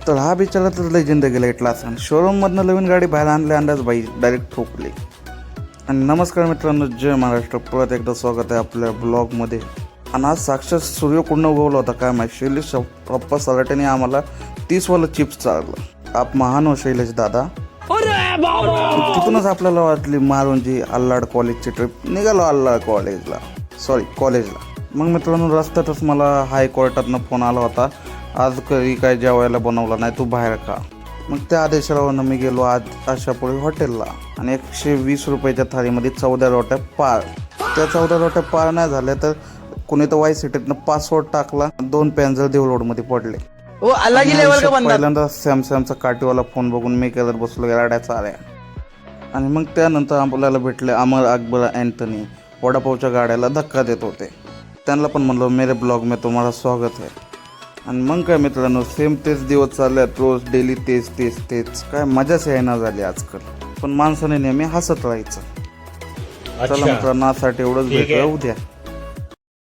तर हा बिचारा तर लय जिंदगी इटला असं शोरूममधनं नवीन गाडी बाहेर आणल्याच बाई डायरेक्ट ठोकली. आणि नमस्कार मित्रांनो, जय महाराष्ट्र. परत एकदा स्वागत आहे आपल्या ब्लॉगमध्ये. आणि आज साक्षात सूर्य कुठनं उगवला होता काय माहिती. शैलेश पप्पा सलाट्याने आम्हाला 30 वाला चिप्स चाललं. आप महान हो शैलेश दादा. तिथूनच आपल्याला वाटली मारुंजी अल्लाड कॉलेजची ट्रिप. निघालो अल्लाड कॉलेजला. मग मित्रांनो रस्त्यातच मला हायकोर्टातनं फोन आला होता, आज घरी काय जेवायला बनवलं नाही, तू बाहेर खा. मग त्या आदेशावरनं मी गेलो आज आशापुरी हॉटेलला. आणि 120 रुपयाच्या थाळीमध्ये 14 रोट्या पार. त्या 14 रोट्या पार नाही झाल्या तर कुणी तर वाय सिटीतनं पासवर्ड टाकला, 2 पॅन्झर देऊळ रोडमध्ये पडले. पहिल्यांदा सॅमसंगचा काठीवाला फोन बघून मी करत बसलो गाड्याचा आल्या. आणि मग त्यानंतर आपल्याला भेटले अमर अकबर अँथनी. वडापावच्या गाड्याला धक्का देत होते. त्यांना पण म्हणलो मेरे ब्लॉग में तुम्हाला स्वागत आहे. आणि मग काय मित्रांनो, सेम तेच दिवस चालल्यात, रोज डेली तेच काय मजाच येणार झाली आजकाल. पण माणसाने नेहमी हसत राहायचं. चला मित्रांनो, आजसाठी एवढंच भेटूया उद्या.